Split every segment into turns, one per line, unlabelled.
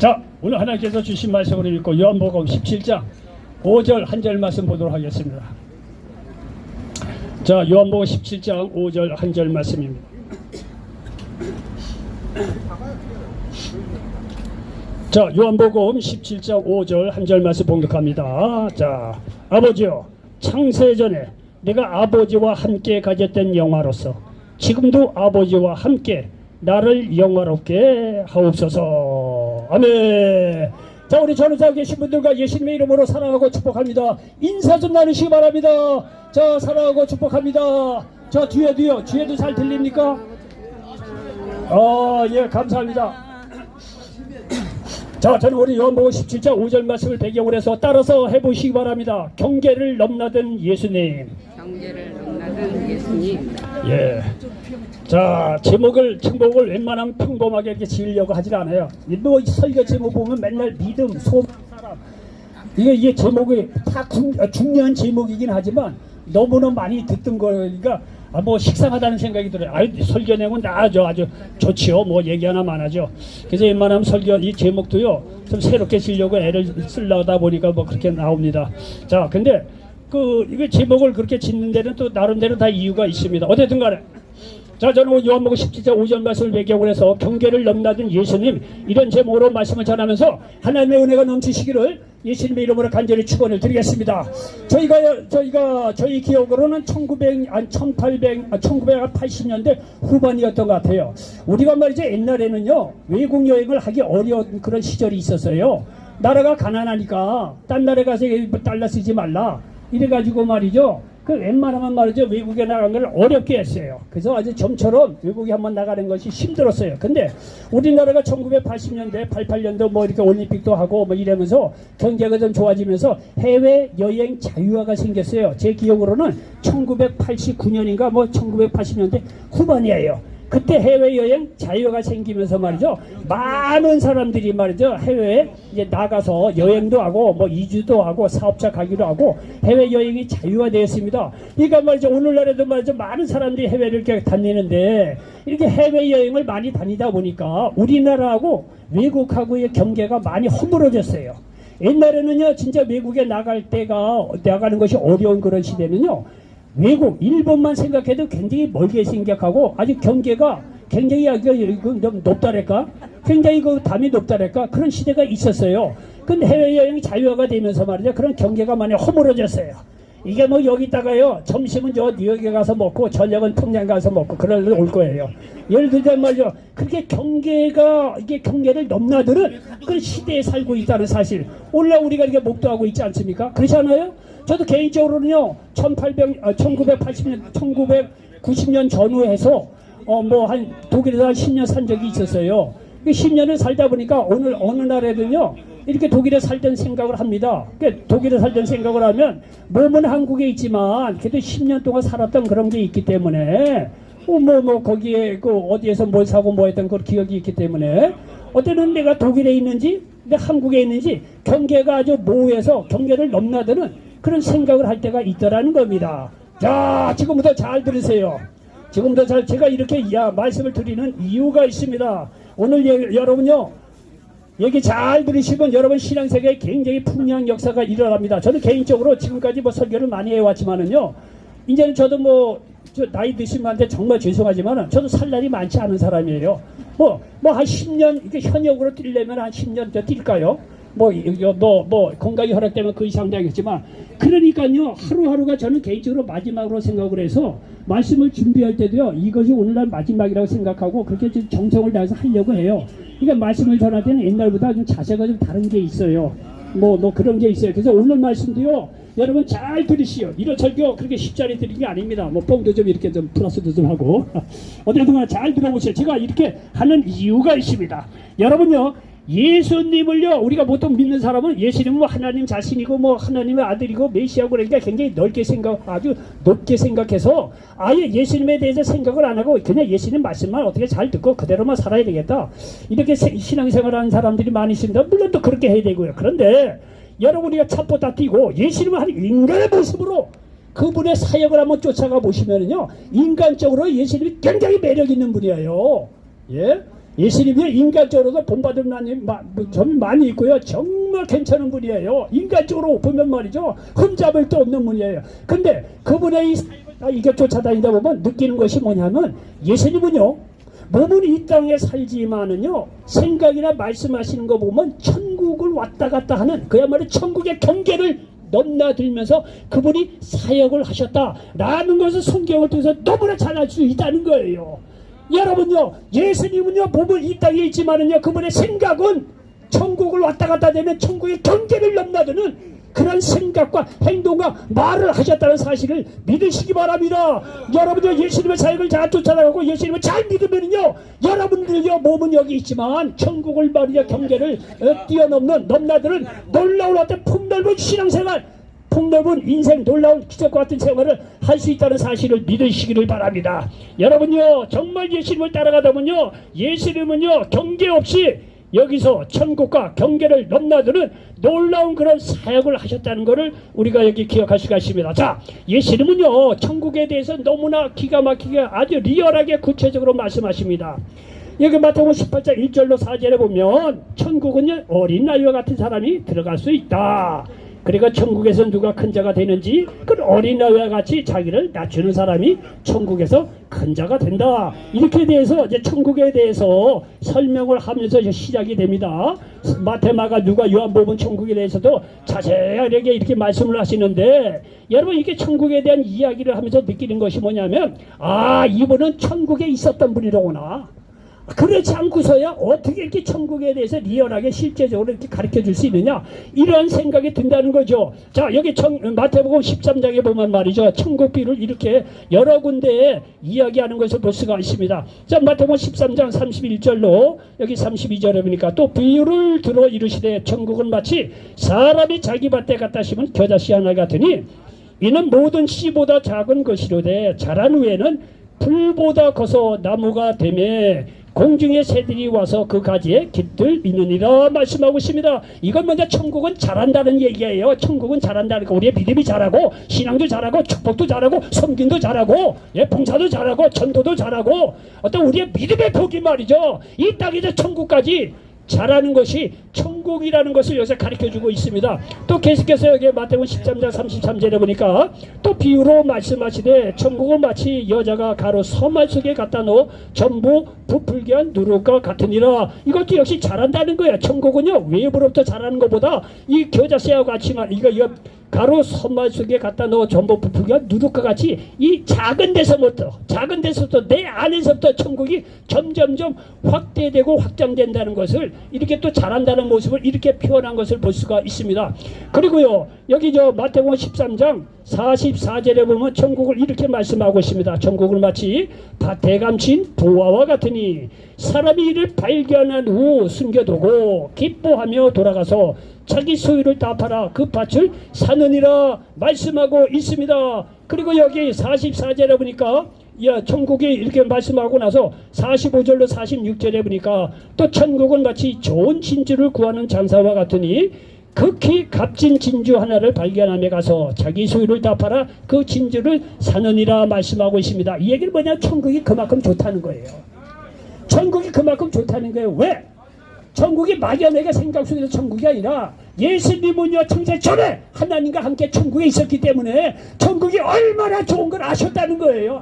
자, 오늘 하나님께서 주신 말씀을 읽고 요한복음 17장 5절 한 절 말씀 보도록 하겠습니다. 자, 요한복음 17장 5절 한 절 말씀입니다. 자, 요한복음 17장 5절 한 절 말씀 봉독합니다. 자, 아버지여, 창세전에 내가 아버지와 함께 가졌던 영화로서 지금도 아버지와 함께 나를 영화롭게 하옵소서. 아멘. 자, 우리 전우사 계신 분들과 예수님의 이름으로 사랑하고 축복합니다. 인사 좀 나누시기 바랍니다. 자, 사랑하고 축복합니다. 자, 뒤에도 잘 들립니까? 예, 감사합니다. 자, 저는 우리 요한복음 17장 5절 말씀을 배경으로 해서 따라서 해보시기 바랍니다. 경계를 넘나든 예수님.
경계를 넘나든 예수님.
예. 자, 제목을 웬만하면 평범하게 이렇게 지으려고 하질 않아요. 뭐 설교 제목 보면 맨날 믿음, 소망, 사람. 이게 제목이 다 중요한 제목이긴 하지만 너무나 많이 듣던 거니까 뭐 식상하다는 생각이 들어요. 설교 내용은 아주 좋지요. 뭐 얘기 하나만 하죠. 그래서 웬만하면 설교 이 제목도요 좀 새롭게 지으려고 애를 쓰려다 보니까 뭐 그렇게 나옵니다. 자, 근데 이게 제목을 그렇게 짓는 데는 또 나름대로 다 이유가 있습니다. 어쨌든 간에 자, 저는 요한복음 17장 5절 말씀을 배경으로 해서 경계를 넘나든 예수님, 이런 제목으로 말씀을 전하면서 하나님의 은혜가 넘치시기를 예수님의 이름으로 간절히 축원을 드리겠습니다. 저희 기억으로는 1980년대 후반이었던 것 같아요. 우리가 말이죠, 옛날에는요 외국 여행을 하기 어려운 그런 시절이 있었어요. 나라가 가난하니까 딴 나라에 가서 달러 쓰지 말라 이래가지고 말이죠, 웬만하면 말이죠 외국에 나간 걸 어렵게 했어요. 그래서 아주 좀처럼 외국에 한번 나가는 것이 힘들었어요. 근데 우리나라가 1980년대 88년도 뭐 이렇게 올림픽도 하고 뭐 이러면서 경제가 좀 좋아지면서 해외 여행 자유화가 생겼어요. 제 기억으로는 1989년인가 뭐 1980년대 후반이에요. 그때 해외여행 자유가 생기면서 말이죠, 많은 사람들이 말이죠 해외에 이제 나가서 여행도 하고 뭐 이주도 하고 사업자 가기도 하고 해외여행이 자유화되었습니다. 그러니까 말이죠 오늘날에도 말이죠 많은 사람들이 해외를 이렇게 다니는데 이렇게 해외여행을 많이 다니다 보니까 우리나라하고 외국하고의 경계가 많이 허물어졌어요. 옛날에는요 진짜 외국에 나가는 것이 어려운 그런 시대는요, 외국, 일본만 생각해도 굉장히 멀게 생각하고 아주 경계가 굉장히 높다랄까? 굉장히 담이 높다랄까? 그런 시대가 있었어요. 근데 해외여행이 자유화가 되면서 말이죠, 그런 경계가 많이 허물어졌어요. 이게 뭐 여기다가요 점심은 저 뉴욕에 가서 먹고 저녁은 평양 가서 먹고 그럴 올 거예요. 예를 들자면 말이죠, 그렇게 경계를 넘나드는 그런 시대에 살고 있다는 사실, 오늘날 우리가 이렇게 목도하고 있지 않습니까? 그렇지 않아요? 저도 개인적으로는요 1990년 전후해서 뭐 한 독일에서 한 10년 산 적이 있었어요. 10년을 살다 보니까 어느 날에는요 이렇게 독일에 살던 생각을 합니다. 독일에 살던 생각을 하면 몸은 한국에 있지만 그래도 10년 동안 살았던 그런 게 있기 때문에 거기에 어디에서 뭘 사고 뭐 했던 그 기억이 있기 때문에 어때는 내가 독일에 있는지 내가 한국에 있는지 경계가 아주 모호해서 경계를 넘나드는 그런 생각을 할 때가 있더라는 겁니다. 자, 지금부터 잘 들으세요. 지금부터 제가 이렇게 말씀을 드리는 이유가 있습니다. 오늘 여러분요 얘기 잘 들으시면 여러분 신앙세계에 굉장히 풍요한 역사가 일어납니다. 저는 개인적으로 지금까지 뭐 설교를 많이 해왔지만은요, 이제는 저도 나이 드신 분한테 정말 죄송하지만은 저도 살 날이 많지 않은 사람이에요. 한 10년 이렇게 현역으로 뛰려면 한 10년 더 뛸까요? 건강이 허락되면 그 이상 되겠지만, 그러니까요 하루하루가 저는 개인적으로 마지막으로 생각을 해서 말씀을 준비할 때도요 이것이 오늘날 마지막이라고 생각하고 그렇게 좀 정성을 다해서 하려고 해요. 그러니까 말씀을 전할 때는 옛날보다 좀 자세가 좀 다른 게 있어요. 그런 게 있어요. 그래서 오늘 말씀도요 여러분 잘 들으시오. 이런 설교 그렇게 쉽자리 드린 게 아닙니다. 뽕도 좀 이렇게 좀 플러스도 좀 하고 어쨌든 잘 들어보세요. 제가 이렇게 하는 이유가 있습니다. 여러분요 예수님을요 우리가 보통 믿는 사람은 예수님은 하나님 자신이고 하나님의 아들이고 메시아고 그러니까 굉장히 아주 높게 생각해서 아예 예수님에 대해서 생각을 안 하고 그냥 예수님 말씀만 어떻게 잘 듣고 그대로만 살아야 되겠다, 이렇게 신앙생활하는 사람들이 많이 있습니다. 물론 또 그렇게 해야 되고요. 그런데 여러분이가 첩보다 뛰고 예수님을 한 인간의 모습으로 그분의 사역을 한번 쫓아가 보시면은요 인간적으로 예수님이 굉장히 매력 있는 분이에요. 예? 예수님이 인간적으로도 본받을 점이 많이 있고요. 정말 괜찮은 분이에요. 인간적으로 보면 말이죠. 흠잡을 데 없는 분이에요. 근데 그분의 이게 쫓아다니다 보면 느끼는 것이 뭐냐면 예수님은요. 몸은 이 땅에 살지만은요. 생각이나 말씀하시는 거 보면 천국을 왔다 갔다 하는 그야말로 천국의 경계를 넘나들면서 그분이 사역을 하셨다라는 것을 성경을 통해서 너무나 잘 알 수 있다는 거예요. 여러분요, 예수님은요, 몸을 이 땅에 있지만은요, 그분의 생각은 천국을 왔다 갔다 되는 천국의 경계를 넘나드는 그런 생각과 행동과 말을 하셨다는 사실을 믿으시기 바랍니다. 여러분들 예수님의 사역을 잘 쫓아나가고 예수님을 잘 믿으면요, 여러분들요, 몸은 여기 있지만 천국을 말이야 경계를 뛰어넘는 넘나드는 놀라운 어떤 폭넓은 신앙생활, 폭넓은 인생 놀라운 기적과 같은 생활을 할 수 있다는 사실을 믿으시기를 바랍니다. 여러분요, 정말 예수님을 따라가다 보면요, 예수님은요, 경계 없이 여기서 천국과 경계를 넘나드는 놀라운 그런 사역을 하셨다는 것을 우리가 여기 기억할 수가 있습니다. 자, 예수님은요, 천국에 대해서 너무나 기가 막히게 아주 리얼하게 구체적으로 말씀하십니다. 여기 마태복음 18장 1절로 4절에 보면 천국은요, 어린 아이와 같은 사람이 들어갈 수 있다. 그러니까 천국에서 누가 큰 자가 되는지 그 어린아이와 같이 자기를 낮추는 사람이 천국에서 큰 자가 된다. 이렇게 대해서 이제 천국에 대해서 설명을 하면서 시작이 됩니다. 마태마가 누가 요한복음 천국에 대해서도 자세하게 이렇게 말씀을 하시는데 여러분 이게 천국에 대한 이야기를 하면서 느끼는 것이 뭐냐면 아 이분은 천국에 있었던 분이로구나. 그렇지 않고서야 어떻게 이렇게 천국에 대해서 리얼하게 실제적으로 이렇게 가르쳐 줄 수 있느냐 이런 생각이 든다는 거죠. 자 여기 마태복음 13장에 보면 말이죠. 천국비를 이렇게 여러 군데에 이야기하는 것을 볼 수가 있습니다. 자 마태복음 13장 31절로 여기 32절에 보니까 또 비유를 들어 이르시되 천국은 마치 사람이 자기 밭에 갖다 심은 겨자씨 하나 같으니 이는 모든 씨보다 작은 것이로되 자란 후에는 풀보다 커서 나무가 되매 공중의 새들이 와서 그 가지에 깃들 있느니라 말씀하고 있습니다. 이건 먼저 천국은 잘한다는 얘기예요. 천국은 잘한다는 거 우리의 믿음이 잘하고 신앙도 잘하고 축복도 잘하고 섬김도 잘하고 봉사도 잘하고 전도도 잘하고 어떤 우리의 믿음의 복이 말이죠. 이 땅에서 천국까지 잘하는 것이 천국이라는 것을 여기서 가르쳐주고 있습니다. 또 계속해서 여기 마태복음 13장 33절에 보니까 또 비유로 말씀하시되 천국은 마치 여자가 가로 서말 속에 갖다 놓어 전부 부풀게 한 누룩과 같으니라. 이것도 역시 잘한다는 거예요. 천국은요 외부로부터 잘하는 것보다 이 겨자씨와 같이만 이거 가로 선말 속에 갖다 넣어 전부 부풀게 한 누룩과 같이 이 작은 데서부터 내 안에서부터 천국이 점점점 확대되고 확장된다는 것을 이렇게 또 잘한다는 모습을 이렇게 표현한 것을 볼 수가 있습니다. 그리고요 여기 마태복음 13장 44절에 보면 천국을 이렇게 말씀하고 있습니다. 천국을 마치 밭에 감친 보화와 같으니 사람이 이를 발견한 후 숨겨두고 기뻐하며 돌아가서 자기 소유를 다 팔아 그 밭을 사느니라 말씀하고 있습니다. 그리고 여기 44절에 보니까 천국이 이렇게 말씀하고 나서 45절로 46절에 보니까 또 천국은 마치 좋은 진주를 구하는 장사와 같으니 극히 값진 진주 하나를 발견하며 가서 자기 소유를 다 팔아 그 진주를 사느니라 말씀하고 있습니다. 이 얘기는 뭐냐? 천국이 그만큼 좋다는 거예요. 천국이 그만큼 좋다는 거예요. 왜? 천국이 막연하게 생각 속에서 천국이 아니라 예수님은요 창세 전에 하나님과 함께 천국에 있었기 때문에 천국이 얼마나 좋은 걸 아셨다는 거예요.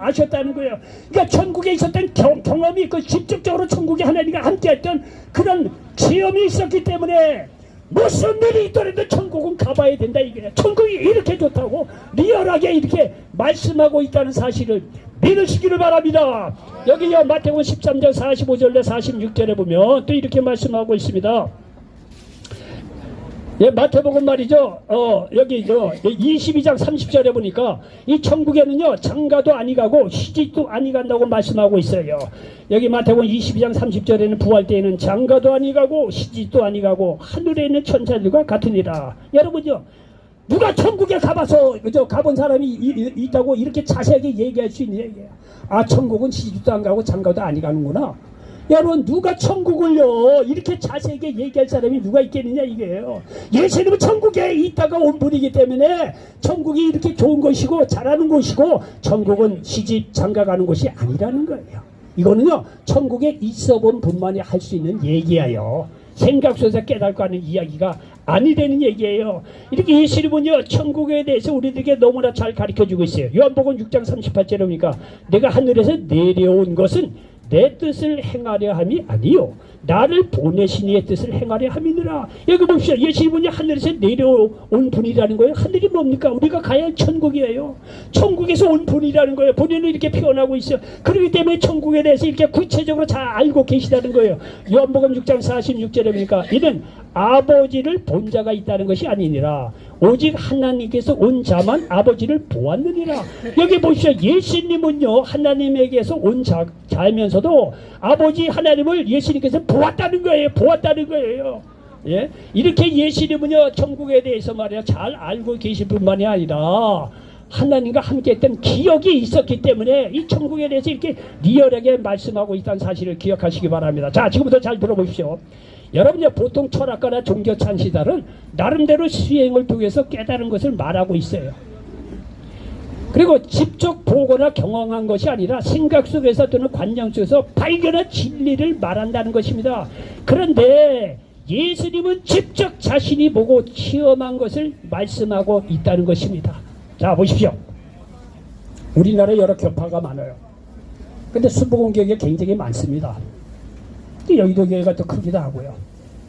그러니까 천국에 있었던 경험이 있고 직접적으로 천국에 하나님과 함께 했던 그런 체험이 있었기 때문에 무슨 일이 있더라도 천국은 가봐야 된다 이게. 천국이 이렇게 좋다고 리얼하게 이렇게 말씀하고 있다는 사실을 믿으시기를 바랍니다. 여기요 마태복음 13장 45절에 46절에 보면 또 이렇게 말씀하고 있습니다. 마태복음 말이죠. 여기 22장 30절에 보니까 이 천국에는요 장가도 아니 가고 시집도 아니 간다고 말씀하고 있어요. 여기 마태복음 22장 30절에는 부활 때에는 장가도 아니 가고 시집도 아니 가고 하늘에 있는 천사들과 같으니라. 여러분요 누가 천국에 가봐서 가본 사람이 있다고 이렇게 자세하게 얘기할 수 있는 얘기예요. 아 천국은 시집도 안 가고 장가도 아니 가는구나. 여러분 누가 천국을요 이렇게 자세하게 얘기할 사람이 누가 있겠느냐 이게요. 예수님은 천국에 있다가 온 분이기 때문에 천국이 이렇게 좋은 것이고 잘하는 곳이고 천국은 시집 장가 가는 곳이 아니라는 거예요. 이거는요 천국에 있어 본 분만이 할 수 있는 얘기예요. 생각 속에서 깨닫고 하는 이야기가 아니 되는 얘기예요. 이렇게 예수님은요 천국에 대해서 우리들에게 너무나 잘 가르쳐주고 있어요. 요한복음 6장 38절에 보니까 내가 하늘에서 내려온 것은 내 뜻을 행하려 함이 아니요 나를 보내신 이의 뜻을 행하려 함이니라. 여기 봅시다. 예수님은 하늘에서 내려온 분이라는 거예요. 하늘이 뭡니까? 우리가 가야 할 천국이에요. 천국에서 온 분이라는 거예요. 본인은 이렇게 표현하고 있어요. 그렇기 때문에 천국에 대해서 이렇게 구체적으로 잘 알고 계시다는 거예요. 요한복음 6장 46절에 보니까 이는 아버지를 본 자가 있다는 것이 아니니라 오직 하나님께서 온 자만 아버지를 보았느니라. 여기 보시죠. 예수님은요 하나님에게서 온 자면서도 아버지 하나님을 예수님께서 보았다는 거예요. 보았다는 거예요. 예? 이렇게 예수님은요 천국에 대해서 말이야 잘 알고 계실 뿐만이 아니라 하나님과 함께 했던 기억이 있었기 때문에 이 천국에 대해서 이렇게 리얼하게 말씀하고 있다는 사실을 기억하시기 바랍니다. 자, 지금부터 잘 들어보십시오. 여러분요 보통 철학가나 종교 찬시들은 나름대로 수행을 통해서 깨달은 것을 말하고 있어요. 그리고 직접 보거나 경험한 것이 아니라 생각 속에서 또는 관념 속에서 발견한 진리를 말한다는 것입니다. 그런데 예수님은 직접 자신이 보고 체험한 것을 말씀하고 있다는 것입니다. 자 보십시오. 우리나라에 여러 교파가 많아요. 근데 순복음교회가 굉장히 많습니다. 여의도 교회가 또 크기도 하고요.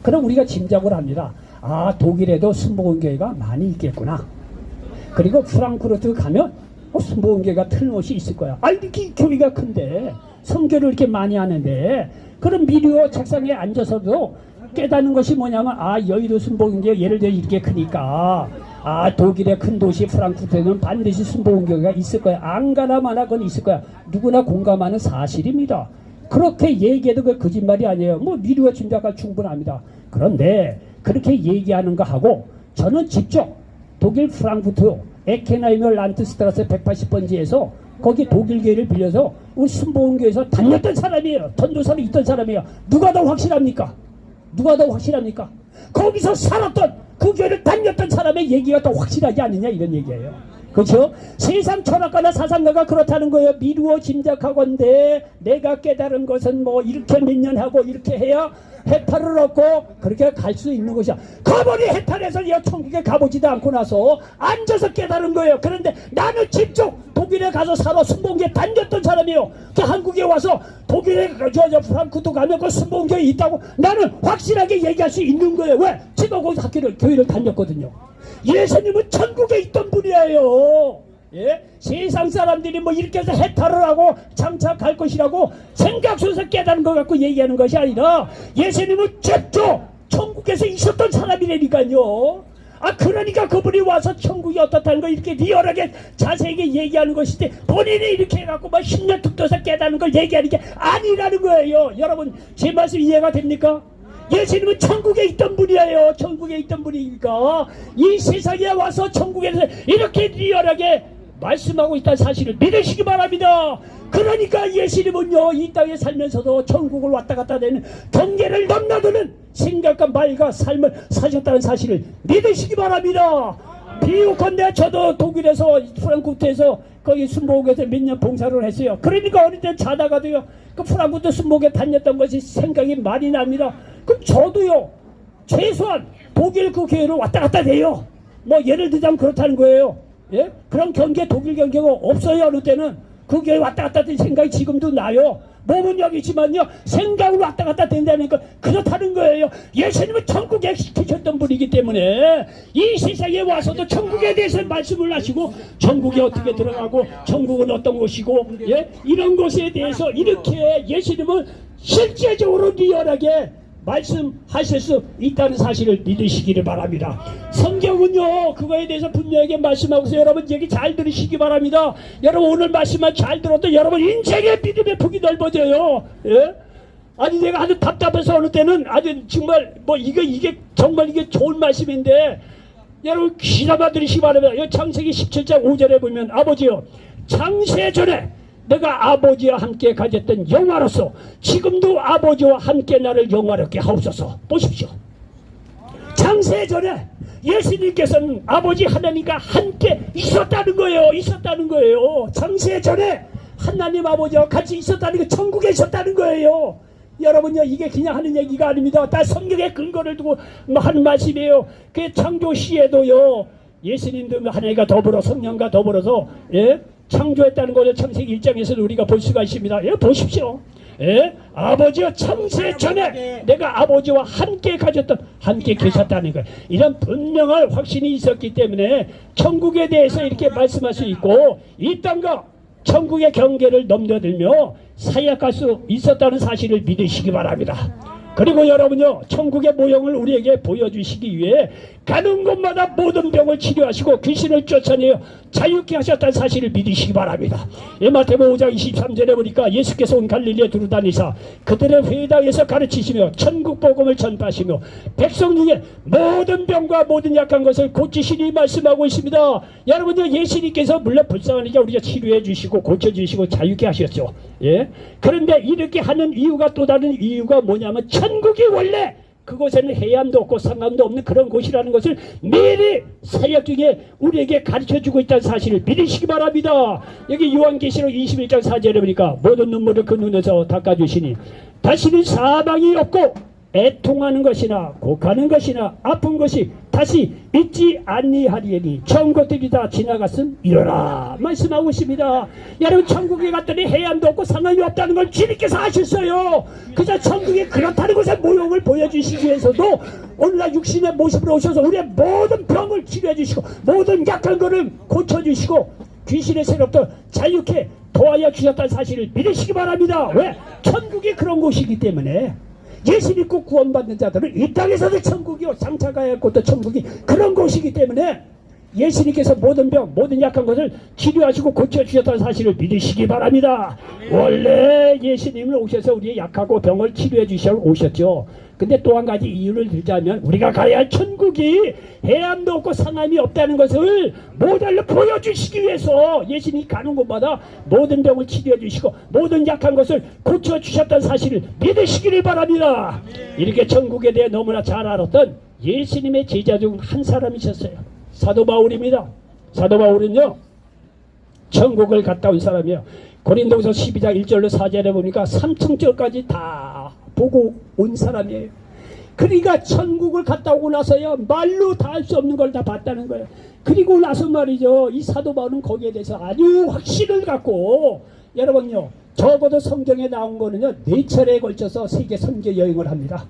그럼 우리가 짐작을 합니다. 아 독일에도 순복음교회가 많이 있겠구나. 그리고 프랑크푸르트 가면 순복음교회가 틀림없이 있을 거야. 아 이렇게 교회가 큰데 선교를 이렇게 많이 하는데 그럼 미디어 책상에 앉아서도 깨닫는 것이 뭐냐면 아 여의도 순복음교회 예를 들어 이렇게 크니까 아 독일의 큰 도시 프랑크푸르트에는 반드시 순복음교회가 있을 거야. 안 가나 마나 그건 있을 거야. 누구나 공감하는 사실입니다. 그렇게 얘기해도 그 거짓말이 아니에요. 뭐 미디어 짐작가 충분합니다. 그런데 그렇게 얘기하는 거 하고 저는 직접 독일 프랑크푸르트 에켄하이머 란트스트라스 180번지에서 거기 독일교회를 빌려서 우리 순복음교회에서 다녔던 사람이에요. 전도사로 있던 사람이에요. 누가 더 확실합니까? 누가 더 확실합니까? 거기서 살았던 그 교회를 다녔던 사람의 얘기가 더 확실하지 않느냐 이런 얘기예요. 그렇죠? 세상 철학가나 사상가가 그렇다는 거예요. 미루어 짐작하건대 내가 깨달은 것은 뭐 이렇게 몇 년 하고 이렇게 해야 해탈을 얻고 그렇게 갈 수 있는 것이야. 가버리 해탈해서 천국에 가보지도 않고 나서 앉아서 깨달은 거예요. 그런데 나는 직접 독일에 가서 살아 순복음교회 다녔던 사람이에요. 그 한국에 와서 독일에 저 프랑크푸르트 가면 그 순복음교회 있다고 나는 확실하게 얘기할 수 있는 거예요. 왜? 제가 거기서 교회를 다녔거든요. 예수님은 천국에 있던 분이에요. 예? 세상 사람들이 뭐 이렇게 해서 해탈을 하고 장착할 것이라고 생각 속에서 깨닫는 것 갖고 얘기하는 것이 아니라 예수님은 직접 천국에서 있었던 사람이라니까요. 아 그러니까 그분이 와서 천국이 어떻다는 거 이렇게 리얼하게 자세하게 얘기하는 것인데 본인이 이렇게 해갖고 막 10년 툭떠서 깨닫는 걸 얘기하는 게 아니라는 거예요. 여러분 제 말씀 이해가 됩니까? 예수님은 천국에 있던 분이에요. 천국에 있던 분이니까 이 세상에 와서 천국에서 이렇게 리얼하게 말씀하고 있다는 사실을 믿으시기 바랍니다. 그러니까 예수님은요 이 땅에 살면서도 천국을 왔다 갔다 되는 경계를 넘나드는 생각과 말과 삶을 사셨다는 사실을 믿으시기 바랍니다. 비유컨대 저도 독일에서 프랑크푸르트에서 거기 순복음교회에서 몇 년 봉사를 했어요. 그러니까 어릴 때 자다가도요 그 프랑크푸르트 순복음교회 다녔던 것이 생각이 많이 납니다. 그럼 저도요 최소한 독일 그 교회로 왔다 갔다 돼요. 뭐 예를 들자면 그렇다는 거예요. 예? 그런 경계 독일 경계가 없어요. 어느 때는 그 교회 왔다 갔다 된 생각이 지금도 나요. 몸은 여기지만요 생각으로 왔다 갔다 된다니까 그렇다는 거예요. 예수님은 천국에 계셨던 분이기 때문에 이 세상에 와서도 천국에 대해서 말씀을 하시고 천국에 어떻게 들어가고 천국은 어떤 곳이고 예? 이런 것에 대해서 이렇게 예수님은 실제적으로 리얼하게 말씀하실 수 있다는 사실을 믿으시기를 바랍니다. 성경은요 그거에 대해서 분명하게 말씀하고 있어요. 여러분 얘기 잘 들으시기 바랍니다. 여러분 오늘 말씀만 잘 들어도 여러분 인생의 믿음의 폭이 넓어져요. 예? 아니 내가 아주 답답해서 어느 때는 아주 정말 뭐 이게 정말 이게 좋은 말씀인데 여러분 귀담아 들으시기 바랍니다. 창세기 17장 5절에 보면 아버지요 창세 전에 내가 아버지와 함께 가졌던 영화로서 지금도 아버지와 함께 나를 영화롭게 하옵소서. 보십시오. 창세 전에 예수님께서는 아버지 하나님과 함께 있었다는 거예요. 있었다는 거예요. 창세 전에 하나님 아버지와 같이 있었다는 게 천국에 있었다는 거예요. 여러분요, 이게 그냥 하는 얘기가 아닙니다. 다 성경의 근거를 두고 하는 말씀이에요. 그 창조 시에도요, 예수님도 하나님과 더불어 성령과 더불어서 창조했다는 것을 창세기 1장에서도 우리가 볼 수가 있습니다. 보십시오. 아버지와 창세 전에 내가 아버지와 함께 가졌던, 함께 계셨다는 거예요. 이런 분명한 확신이 있었기 때문에 천국에 대해서 이렇게 말씀할 수 있고, 이 땅과 천국의 경계를 넘나들며 사역할 수 있었다는 사실을 믿으시기 바랍니다. 그리고 여러분요, 천국의 모형을 우리에게 보여주시기 위해 가는 곳마다 모든 병을 치료하시고 귀신을 쫓아내어 자유케 하셨다는 사실을 믿으시기 바랍니다. 마태복음 5장 23절에 보니까 예수께서 온 갈릴리에 두루다니사 그들의 회당에서 가르치시며 천국 복음을 전파하시며 백성 중에 모든 병과 모든 약한 것을 고치시니 말씀하고 있습니다. 여러분들, 예수님께서 물론 불쌍하니까 우리가 치료해 주시고 고쳐주시고 자유케 하셨죠. 그런데 이렇게 하는 이유가, 또 다른 이유가 뭐냐면 천국이 원래 그곳에는 해함도 없고 상함도 없는 그런 곳이라는 것을 미리 사역 중에 우리에게 가르쳐주고 있다는 사실을 믿으시기 바랍니다. 여기 요한계시록 21장 4절에 보니까 모든 눈물을 그 눈에서 닦아주시니 다시는 사망이 없고 애통하는 것이나 곡하는 것이나 아픈 것이 다시 있지 아니하리니 처음 것들이 다 지나갔음 이러라 말씀하고 있습니다. 여러분, 천국에 갔더니 해안도 없고 상함이 없다는 걸 주님께서 아셨어요. 그저 천국이 그렇다는 것의 모형을 보여주시기 위해서도 오늘날 육신의 모습으로 오셔서 우리의 모든 병을 치료해 주시고 모든 약한 것을 고쳐주시고 귀신의 세력도 자유케 도와여 주셨다는 사실을 믿으시기 바랍니다. 왜? 천국이 그런 곳이기 때문에. 예수 믿고 구원받는 자들은 이 땅에서도 천국이요, 장차 가야 할 곳도 천국이 그런 곳이기 때문에 예수님께서 모든 병, 모든 약한 것을 치료하시고 고쳐주셨다는 사실을 믿으시기 바랍니다. 원래 예수님은 오셔서 우리의 약하고 병을 치료해 주시려고 오셨죠. 근데 또 한 가지 이유를 들자면 우리가 가야 할 천국이 해함도 없고 상함이 없다는 것을 모델로 보여주시기 위해서 예수님이 가는 곳마다 모든 병을 치료해 주시고 모든 약한 것을 고쳐주셨다는 사실을 믿으시기를 바랍니다. 이렇게 천국에 대해 너무나 잘 알았던 예수님의 제자 중 한 사람이 있었어요. 사도 바울입니다. 사도 바울은요, 천국을 갔다 온 사람이에요. 고린도서 12장 1절로 4절에 보니까 3청절까지 다 보고 온 사람이에요. 그러니까 천국을 갔다 오고 나서야 말로 다 할 수 없는 걸 다 봤다는 거예요. 그리고 나서 말이죠, 이 사도 바울은 거기에 대해서 아주 확신을 갖고, 여러분요, 적어도 성경에 나온 거는요 4차례에 걸쳐서 세계 선교 여행을 합니다.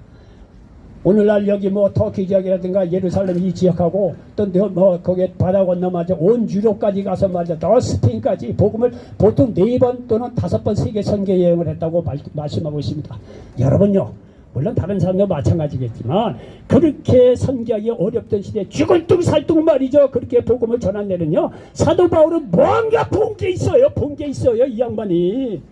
오늘날 여기 뭐 터키 지역이라든가 예루살렘 이 지역하고 또 뭐 거기에 바다 건너 말이죠, 온 유럽까지 가서 말이죠, 또 스페인까지 복음을 보통 4번 또는 5번 세계 선교 여행을 했다고 말씀하고 있습니다. 여러분요, 물론 다른 사람도 마찬가지겠지만 그렇게 선교하기 어렵던 시대에 죽을 둥 살 둥 말이죠, 그렇게 복음을 전한 데는요, 사도 바울은 뭔가 본 게 있어요. 본 게 있어요, 이 양반이.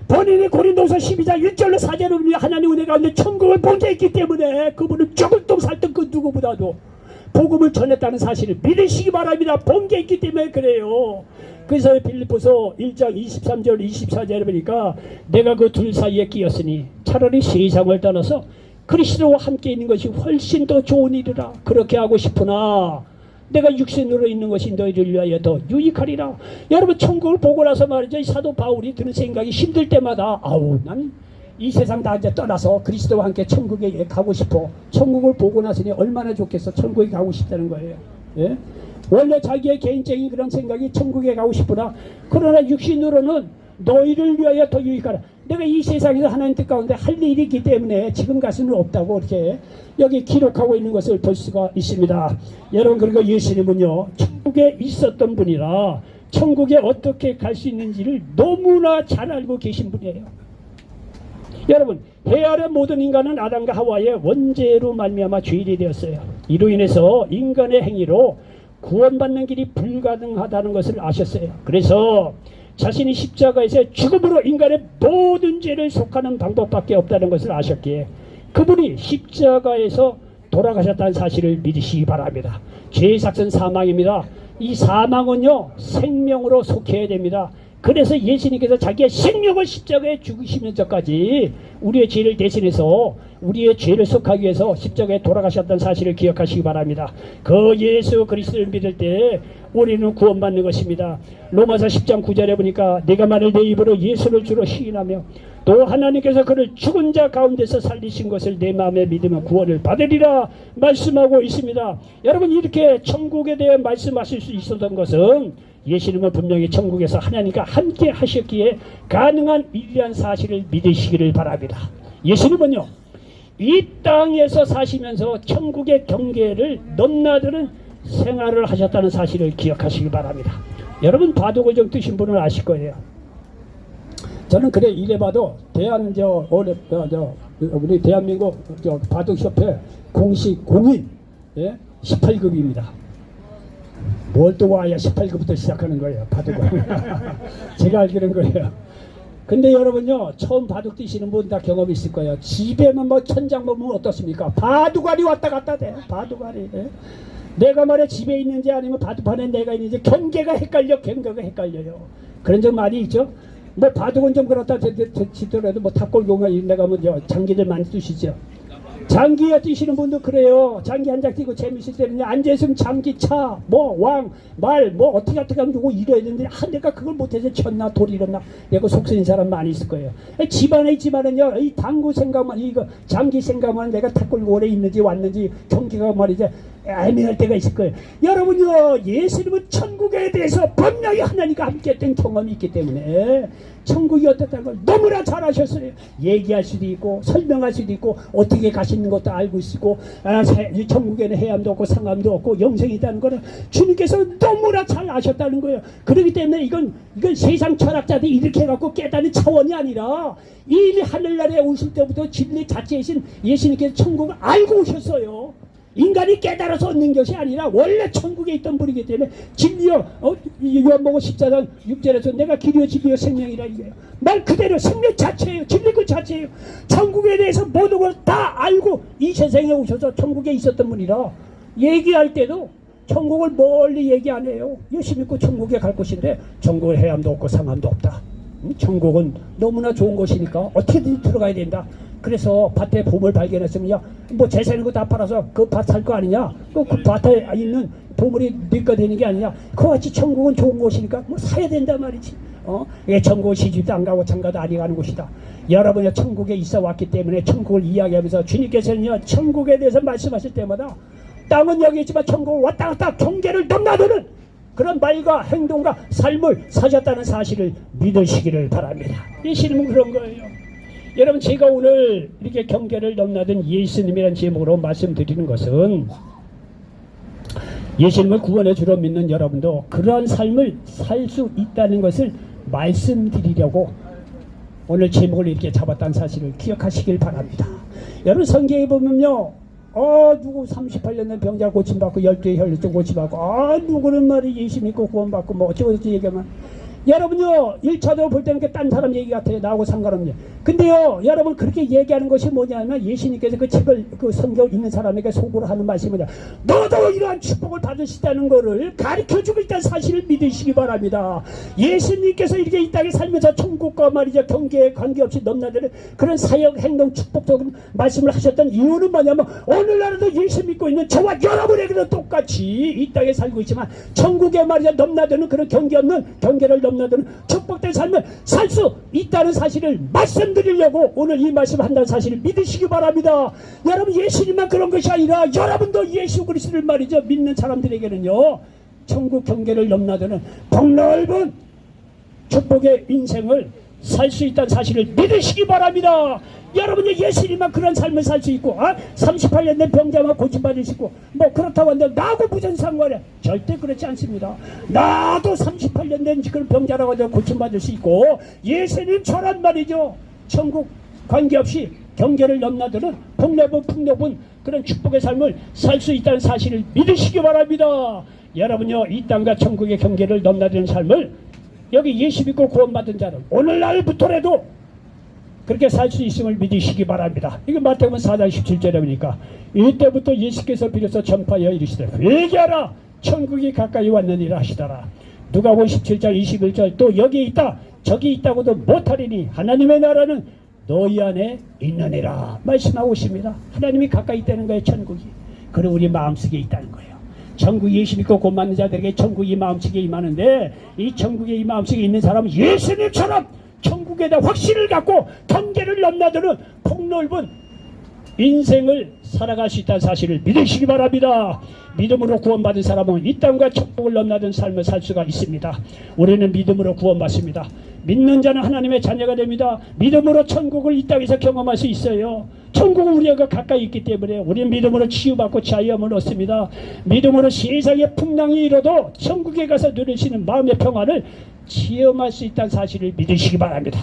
본인이 고린도서 12장 1절로 4절로 하나님 은혜 가운데 천국을 본 게 있기 때문에 그분은 죽을 둥 살 둥 그 누구보다도 복음을 전했다는 사실을 믿으시기 바랍니다. 본 게 있기 때문에 그래요. 그래서 빌립보서 1장 23절 24절에 보니까 내가 그 둘 사이에 끼었으니 차라리 세상을 떠나서 그리스도와 함께 있는 것이 훨씬 더 좋은 일이라 그렇게 하고 싶으나 내가 육신으로 있는 것이 너희를 위하여 더 유익하리라. 여러분, 천국을 보고 나서 말이죠, 이 사도 바울이 드는 생각이 힘들 때마다 아우, 난 이 세상 다 이제 떠나서 그리스도와 함께 천국에 가고 싶어. 천국을 보고 나서니 얼마나 좋겠어. 천국에 가고 싶다는 거예요. 원래 자기의 개인적인 그런 생각이 천국에 가고 싶으나 그러나 육신으로는 너희를 위하여 더 유익하라. 내가 이 세상에서 하나님 뜻 가운데 할 일이 있기 때문에 지금 갈 수는 없다고 이렇게 여기 기록하고 있는 것을 볼 수가 있습니다. 여러분, 그리고 예수님은요, 천국에 있었던 분이라 천국에 어떻게 갈 수 있는지를 너무나 잘 알고 계신 분이에요. 여러분, 해 아래 모든 인간은 아담과 하와의 원죄로 말미암아 죄인이 되었어요. 이로 인해서 인간의 행위로 구원받는 길이 불가능하다는 것을 아셨어요. 그래서 자신이 십자가에서 죽음으로 인간의 모든 죄를 속하는 방법밖에 없다는 것을 아셨기에 그분이 십자가에서 돌아가셨다는 사실을 믿으시기 바랍니다. 죄의 삭은 사망입니다. 이 사망은요, 생명으로 속해야 됩니다. 그래서 예수님께서 자기의 생명을 십자가에 죽으시면서까지 우리의 죄를 대신해서 우리의 죄를 속하기 위해서 십자가에 돌아가셨다는 사실을 기억하시기 바랍니다. 그 예수 그리스도를 믿을 때 우리는 구원받는 것입니다. 로마서 10장 9절에 보니까 내가 만일 내 입으로 예수를 주로 시인하며 또 하나님께서 그를 죽은 자 가운데서 살리신 것을 내 마음에 믿으면 구원을 받으리라 말씀하고 있습니다. 여러분, 이렇게 천국에 대해 말씀하실 수 있었던 것은 예수님은 분명히 천국에서 하나님과 함께 하셨기에 가능한 일이란 사실을 믿으시기를 바랍니다. 예수님은요, 이 땅에서 사시면서 천국의 경계를 넘나드는 생활을 하셨다는 사실을 기억하시기 바랍니다. 여러분, 바둑을 좀 뜨신 분은 아실 거예요. 저는 그래 이래봐도 우리 대한민국 바둑협회 공식 공인 18급입니다. 뭘 또 와야 18급부터 시작하는 거예요, 바둑을. 제가 알기는 거예요. 근데 여러분요, 처음 바둑 뛰시는 분 다 경험이 있을 거예요. 집에만 뭐 천장 보면 어떻습니까? 바둑알이 왔다 갔다 돼. 바둑알이. 내가 말해 집에 있는지 아니면 바둑판에 내가 있는지 경계가 헷갈려요. 그런 적 많이 있죠. 뭐 바둑은 좀 그렇다 치더라도 뭐 탑골공원 이런 데 가면 장기들 많이 뛰시죠. 장기에 뛰시는 분도 그래요. 장기 한 장 뛰고 재밌을 때는 앉아있으면 장기 차, 뭐 왕, 말, 뭐 어떻게 하면 주고 이래야 되는데 내가 그걸 못해서 쳤나 돌 잃었나 내가 속쓰는 사람 많이 있을 거예요. 집안에 있지만은요, 이 당구 생각만, 이거 장기 생각만 내가 탑골공원에 있는지 왔는지 경기가 말이죠 애매할 때가 있을 거예요. 여러분요, 예수님은 천국에 대해서 분명히 하나님과 함께 했던 경험이 있기 때문에 천국이 어떻다는 걸 너무나 잘 아셨어요. 얘기할 수도 있고 설명할 수도 있고 어떻게 가시는 것도 알고 있고 천국에는 해암도 없고 상암도 없고 영생이 있다는 거는 주님께서 너무나 잘 아셨다는 거예요. 그렇기 때문에 이건 세상 철학자들이 이렇게 해갖고 깨닫는 차원이 아니라 이미 하늘나라에 오실 때부터 진리 자체이신 예수님께서 천국을 알고 오셨어요. 인간이 깨달아서 얻는 것이 아니라 원래 천국에 있던 분이기 때문에 진리요, 요한복음 14장 6절에서 내가 길이요 진리요 생명이라 이거예요. 말 그대로 생명 자체예요. 진리 그 자체예요. 천국에 대해서 모든 걸 다 알고 이 세상에 오셔서 천국에 있었던 분이라 얘기할 때도 천국을 멀리 얘기 안 해요. 예수 믿고 천국에 갈 것인데 천국은 해암도 없고 상암도 없다. 천국은 너무나 좋은 곳이니까 어떻게든 들어가야 된다. 그래서 밭에 보물 발견했으면 뭐 재산인 거 다 팔아서 그 밭 살 거 아니냐, 그 밭에 있는 보물이 네가 되는 게 아니냐. 그와 같이 천국은 좋은 곳이니까 뭐 사야 된단 말이지. 천국은 시집도 안 가고 장가도 안 가는 곳이다. 여러분이 천국에 있어 왔기 때문에 천국을 이야기하면서 주님께서는요, 천국에 대해서 말씀하실 때마다 땅은 여기 있지만 천국은 왔다 갔다 경계를 넘나드는 그런 말과 행동과 삶을 사셨다는 사실을 믿으시기를 바랍니다. 이 신임은 그런 거예요. 여러분, 제가 오늘 이렇게 경계를 넘나든 예수님이라는 제목으로 말씀드리는 것은 예수님을 구원의 주로 믿는 여러분도 그러한 삶을 살 수 있다는 것을 말씀드리려고 오늘 제목을 이렇게 잡았다는 사실을 기억하시길 바랍니다. 여러분, 성경에 보면요, 누구 38년 된 병자 고침받고 12의 혈루증 고침받고 누구는 말이 예수 믿고 구원받고 뭐 어쩌고저쩌고 얘기하면 여러분요, 1차적으로 볼 때는 딴 사람 얘기 같아요. 나하고 상관없네요. 근데요, 여러분, 그렇게 얘기하는 것이 뭐냐면 예수님께서 그 책을, 그 성경 읽는 사람에게 속으로 하는 말씀이 뭐냐, 너도 이러한 축복을 받으시다는 거를 가르쳐주고 있다는 사실을 믿으시기 바랍니다. 예수님께서 이렇게 이 땅에 살면서 천국과 말이죠, 경계에 관계없이 넘나드는 그런 사역, 행동, 축복적인 말씀을 하셨던 이유는 뭐냐면 오늘날에도 예수 믿고 있는 저와 여러분에게도 똑같이 이 땅에 살고 있지만 천국에 말이죠, 넘나드는 그런 경계 없는, 경계를 넘나드는 축복된 삶을 살 수 있다는 사실을 말씀드리려고 오늘 이 말씀을 한다는 사실을 믿으시기 바랍니다. 여러분, 예수님만 그런 것이 아니라 여러분도 예수 그리스도를 말이죠, 믿는 사람들에게는요, 천국 경계를 넘나드는 폭넓은 축복의 인생을 살 수 있다는 사실을 믿으시기 바랍니다. 여러분이 예수님만 그런 삶을 살 수 있고 38년 된 병자만 고침받을 수 있고 뭐 그렇다고 하는데 나하고 무슨 상관이야? 절대 그렇지 않습니다. 나도 38년 된 그런 병자라고 해서 고침받을 수 있고 예수님처럼 말이죠, 천국 관계없이 경계를 넘나드는 폭넓은 그런 축복의 삶을 살 수 있다는 사실을 믿으시기 바랍니다. 여러분요, 이 땅과 천국의 경계를 넘나드는 삶을 여기 예수 믿고 구원받은 자는 오늘날부터라도 그렇게 살 수 있음을 믿으시기 바랍니다. 이거 마태복음 4장 17절에 보니까 이때부터 예수께서 비로소 전파하여 이르시되 회개하라 천국이 가까이 왔느니라 하시더라. 누가복음 17장 21절 또 여기 있다 저기 있다고도 못하리니 하나님의 나라는 너희 안에 있느니라 말씀하고 있습니다. 하나님이 가까이 있다는 거예요. 천국이. 그리고 우리 마음속에 있다는 거예요. 천국이 예수 믿고 곧 맞는 자들에게 천국이 마음속에 임하는데 이 천국에 이 마음속에 있는 사람은 예수님처럼 천국에다 확신을 갖고 경계를 넘나드는 폭넓은 인생을 살아갈 수 있다는 사실을 믿으시기 바랍니다. 믿음으로 구원받은 사람은 이 땅과 천국을 넘나든 삶을 살 수가 있습니다. 우리는 믿음으로 구원받습니다. 믿는 자는 하나님의 자녀가 됩니다. 믿음으로 천국을 이 땅에서 경험할 수 있어요. 천국은 우리가 가까이 있기 때문에 우리는 믿음으로 치유받고 자유함을 얻습니다. 믿음으로 세상의 풍랑이 일어도 천국에 가서 누리시는 마음의 평안을 체험할 수 있다는 사실을 믿으시기 바랍니다.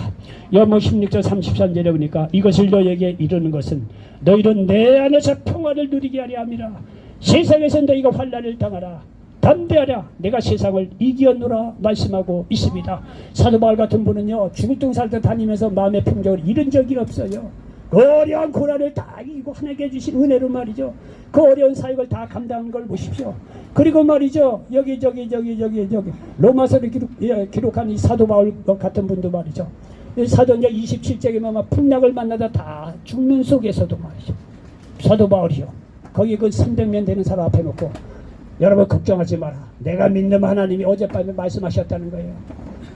요한복음 16절 33절에 보니까 이것을 너희에게 이루는 것은 너희는 내 안에서 평안을 누리게 하려 함이라. 세상에서 너희가 환난을 당하라. 담대하라. 내가 세상을 이기었노라 말씀하고 있습니다. 사도 바울 같은 분은요 죽을 둥 살듯 다니면서 마음의 평정을 잃은 적이 없어요. 그 어려운 고난을 다 이기고 하나님께 주신 은혜로 말이죠. 그 어려운 사역을 다 감당한 걸 보십시오. 그리고 말이죠 여기 로마서를 기록한 이 사도 바울 같은 분도 말이죠. 사도행전 27장에만 풍랑을 만나다 다 죽는 속에서도 말이죠. 사도 바울이요 거기 그 300명 되는 사람 앞에 놓고 여러분 걱정하지 마라. 내가 믿는 하나님이 어젯밤에 말씀하셨다는 거예요.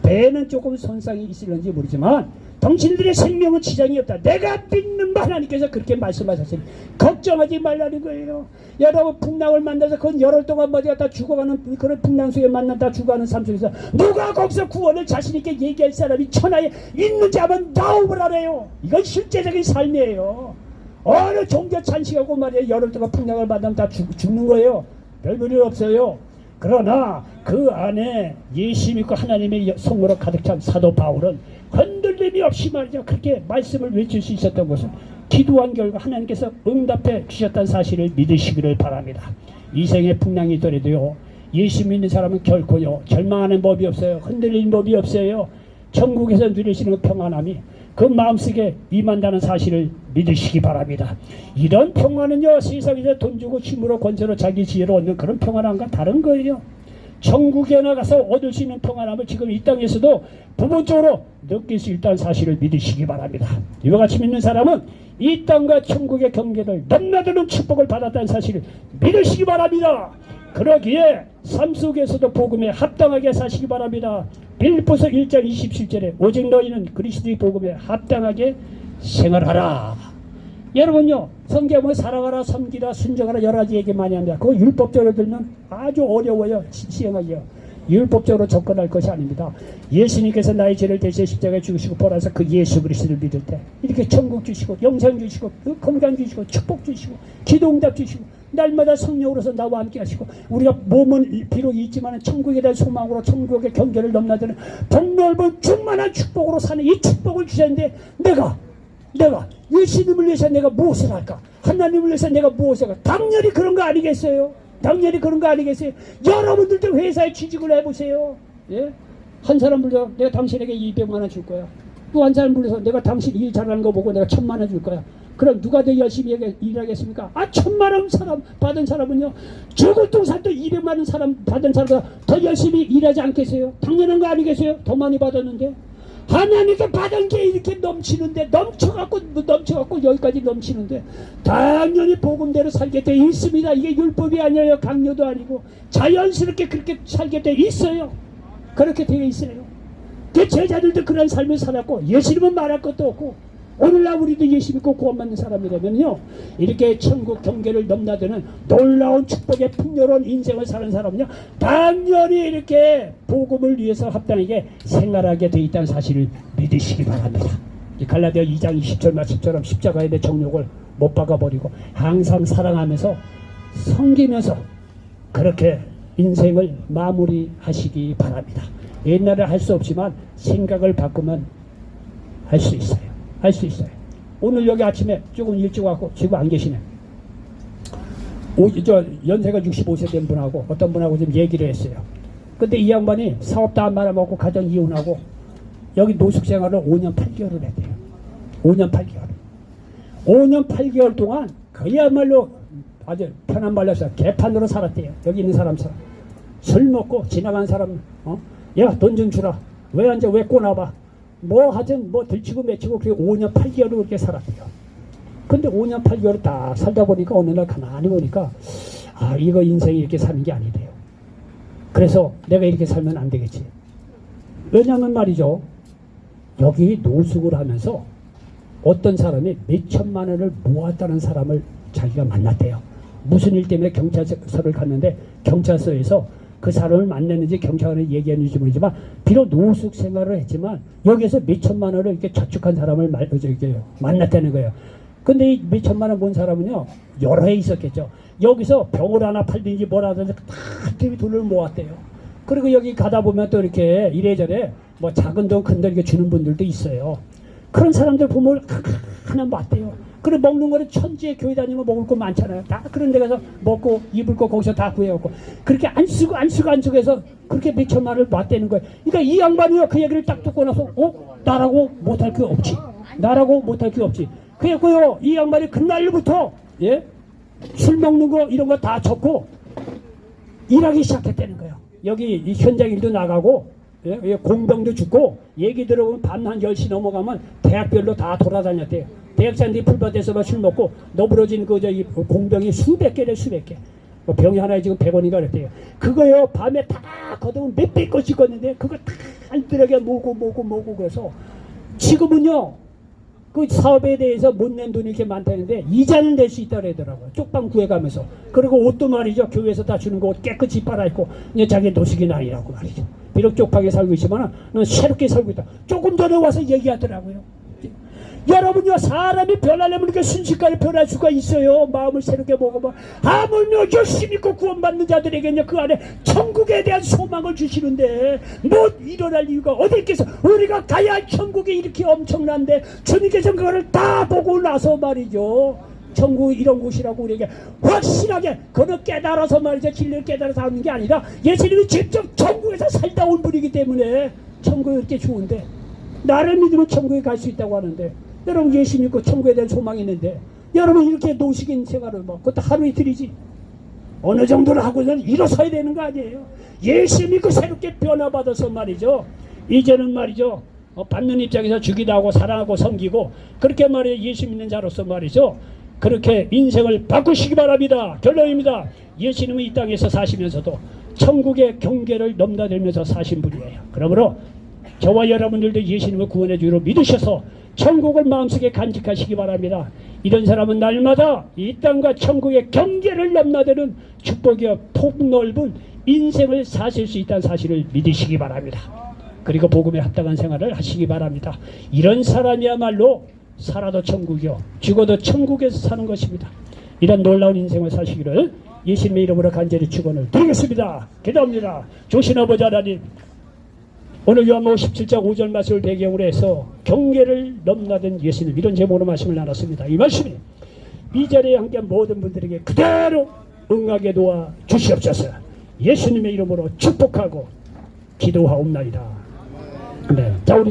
배는 조금 손상이 있을는지 모르지만 당신들의 생명은 지장이 없다. 내가 믿는 하나님께서 그렇게 말씀하셨으니 걱정하지 말라는 거예요. 여러분 풍랑을 만나서 그건 열흘 동안 머리 갖다 죽어가는 그런 풍랑 속에 만났다 죽어가는 삶 속에서 누가 거기서 구원을 자신있게 얘기할 사람이 천하에 있는지 한번 나오보라래요. 이건 실제적인 삶이에요. 어느 종교 찬식하고 말이에요. 열흘 동안 풍랑을 만나면 다 죽는 거예요. 별볼일 없어요. 그러나 그 안에 예수 믿고 하나님의 성으로 가득 찬 사도 바울은 흔들림이 없이 말이죠. 그렇게 말씀을 외칠 수 있었던 것은 기도한 결과 하나님께서 응답해 주셨다는 사실을 믿으시기를 바랍니다. 이 생에 풍랑이 있더라도요. 예수 믿는 사람은 결코요. 절망하는 법이 없어요. 흔들리는 법이 없어요. 천국에서 누리시는 평안함이 그 마음속에 임한다는 사실을 믿으시기 바랍니다. 이런 평안은요. 세상에서 돈 주고 힘으로 권세로 자기 지혜로 얻는 그런 평안함과 다른 거예요. 천국에 나가서 얻을 수 있는 평안함을 지금 이 땅에서도 부분적으로 느낄 수 있다는 사실을 믿으시기 바랍니다. 이와 같이 믿는 사람은 이 땅과 천국의 경계를 넘나드는 축복을 받았다는 사실을 믿으시기 바랍니다. 그러기에 삶 속에서도 복음에 합당하게 사시기 바랍니다. 빌립보서 1장 27절에 오직 너희는 그리스도의 복음에 합당하게 생활하라. 여러분요 성경을 사랑하라 섬기라 순종하라 여러 가지 얘기 많이 합니다. 그거 율법적으로 들면 아주 어려워요. 시행하기요. 율법적으로 접근할 것이 아닙니다. 예수님께서 나의 죄를 대신 십자가에 죽으시고 보라서 그 예수 그리스도를 믿을 때 이렇게 천국 주시고 영생 주시고 건강 주시고 축복 주시고 기도응답 주시고 날마다 성령으로서 나와 함께 하시고 우리가 몸은 비록 있지만 천국에 대한 소망으로 천국의 경계를 넘나드는 폭넓은 충만한 축복으로 사는 이 축복을 주셨는데 내가 예수님을 위해서 내가 무엇을 할까? 하나님을 위해서 내가 무엇을 할까? 당연히 그런 거 아니겠어요? 당연히 그런 거 아니겠어요? 여러분들도 회사에 취직을 해보세요. 예? 한 사람 불러서 내가 당신에게 200만 원 줄 거야. 또 한 사람 불러서 내가 당신 일 잘하는 거 보고 내가 1000만 원 줄 거야. 그럼 누가 더 열심히 일하겠습니까? 1000만 원 사람 받은 사람은요. 죽을 똥살도 200만 원 사람 받은 사람보다 더 열심히 일하지 않겠어요? 당연한 거 아니겠어요? 더 많이 받았는데. 하나님께 받은 게 이렇게 넘치는데 넘쳐갖고 여기까지 넘치는데 당연히 복음대로 살게 돼 있습니다. 이게 율법이 아니에요. 강요도 아니고 자연스럽게 그렇게 살게 돼 있어요. 그렇게 되어 있어요. 그 제자들도 그런 삶을 살았고 예수님은 말할 것도 없고 오늘날 우리도 예수 믿고 구원받는 사람이라면요 이렇게 천국 경계를 넘나드는 놀라운 축복의 풍요로운 인생을 사는 사람은요 당연히 이렇게 복음을 위해서 합당하게 생활하게 돼 있다는 사실을 믿으시기 바랍니다. 갈라디아 2장 20절 말씀처럼 십자가에 내 정욕을 못 박아버리고 항상 사랑하면서 섬기면서 그렇게 인생을 마무리하시기 바랍니다. 옛날에 할 수 없지만 생각을 바꾸면 할 수 있어요. 할 수 있어요. 오늘 여기 아침에 조금 일찍 왔고 지금 안 계시네. 연세가 65세 된 분하고 어떤 분하고 좀 얘기를 했어요. 근데 이 양반이 사업도 안 말아먹고 가정 이혼하고 여기 노숙 생활을 5년 8개월을 했대요. 5년 8개월. 5년 8개월 동안 그야말로 아주 편한 말로 해서 개판으로 살았대요. 여기 있는 사람처럼. 술 먹고 지나간 사람 야 돈 좀 주라. 왜 앉아 왜 꼬나봐. 뭐 하든 뭐 들치고 맺히고 그렇게 5년 8개월을 그렇게 살았대요. 근데 5년 8개월을 딱 살다 보니까 어느 날 가만히 보니까 아 이거 인생이 이렇게 사는 게 아니래요. 그래서 내가 이렇게 살면 안 되겠지. 왜냐면 말이죠. 여기 노숙을 하면서 어떤 사람이 몇 천만 원을 모았다는 사람을 자기가 만났대요. 무슨 일 때문에 경찰서를 갔는데 경찰서에서 그 사람을 만났는지 경찰관이 얘기했는지 모르지만 비록 노숙 생활을 했지만 여기에서 몇 천만 원을 이렇게 저축한 사람을 만났다는 거예요. 근데 이 몇 천만 원 본 사람은요 여러 해 있었겠죠. 여기서 병을 하나 팔든지 뭐라든지 다 돈을 모았대요. 그리고 여기 가다 보면 또 이렇게 이래저래 뭐 작은 돈 큰 돈 이렇게 주는 분들도 있어요. 그런 사람들 보면 하나 맞대요. 그리고 먹는 거는 천지에 교회 다니면 먹을 거 많잖아요. 다 그런 데 가서 먹고 입을 거 거기서 다 구해갖고 그렇게 안 쓰고 해서 그렇게 몇 천만 원을 맞대는 거예요. 그러니까 이 양반이요 그 얘기를 딱 듣고 나서 나라고 못할 게 없지. 나라고 못할 게 없지. 그래갖고요 이 양반이 그날부터 술 먹는 거 이런 거 다 접고 일하기 시작했다는 거예요. 여기 이 현장 일도 나가고 공병도 죽고 얘기 들어보면 밤 한 10시 넘어가면 대학별로 다 돌아다녔대요. 대학생들이 풀밭에서만 술 먹고 너부러진 이 공병이 수백 개래 수백 개. 병이 하나에 지금 100원인가 그랬대요. 그거요 밤에 다 걷으면 몇백 건씩 걷는데 그걸 다 알뜰하게 모고 그래서 지금은요 그 사업에 대해서 못 낸 돈이 이렇게 많다는데 이자는 낼 수 있다 그러더라고요. 쪽방 구해가면서. 그리고 옷도 말이죠. 교회에서 다 주는 거 옷 깨끗이 빨아입고 이제 자기 노숙인 아니라고 말이죠. 비록 쪽방에 살고 있지만 넌 새롭게 살고 있다. 조금 전에 와서 얘기하더라고요. 여러분요 사람이 변하려면 이렇게 순식간에 변할 수가 있어요. 마음을 새롭게 먹어봐. 하물며 열심히 믿고 구원받는 자들에게는 그 안에 천국에 대한 소망을 주시는데 못 일어날 이유가 어디 있겠어. 우리가 가야 할 천국이 이렇게 엄청난데 주님께서 그거를 다 보고 나서 말이죠. 천국 이런 곳이라고 우리에게 확실하게 그는 깨달아서 말이죠. 진리를 깨달아서 하는 게 아니라 예수님이 직접 천국에서 살다 온 분이기 때문에 천국이 이렇게 좋은데 나를 믿으면 천국에 갈 수 있다고 하는데 여러분 예수 믿고 천국에 대한 소망이 있는데 여러분 이렇게 노식인 생활을 그것도 하루 이틀이지 어느 정도를 하고서는 일어서야 되는 거 아니에요. 예수 믿고 새롭게 변화받아서 말이죠. 이제는 말이죠 받는 입장에서 주기도 하고 사랑하고 섬기고 그렇게 말이에요. 예수 믿는 자로서 말이죠. 그렇게 인생을 바꾸시기 바랍니다. 결론입니다. 예수님은 이 땅에서 사시면서도 천국의 경계를 넘나들면서 사신 분이에요. 그러므로 저와 여러분들도 예수님을 구원의 주로 믿으셔서 천국을 마음속에 간직하시기 바랍니다. 이런 사람은 날마다 이 땅과 천국의 경계를 넘나드는 축복이여 폭넓은 인생을 사실 수 있다는 사실을 믿으시기 바랍니다. 그리고 복음에 합당한 생활을 하시기 바랍니다. 이런 사람이야말로 살아도 천국이요 죽어도 천국에서 사는 것입니다. 이런 놀라운 인생을 사시기를 예수님의 이름으로 간절히 축원을 드리겠습니다. 기도합니다. 조신 아버지 하나님, 오늘 요한복음 17장 5절 말씀을 배경으로 해서 경계를 넘나든 예수님 이런 제목으로 말씀을 나눴습니다. 이 말씀이 이 자리에 함께한 모든 분들에게 그대로 응하게 도와 주시옵소서. 예수님의 이름으로 축복하고 기도하옵나이다. 네. 자, 우리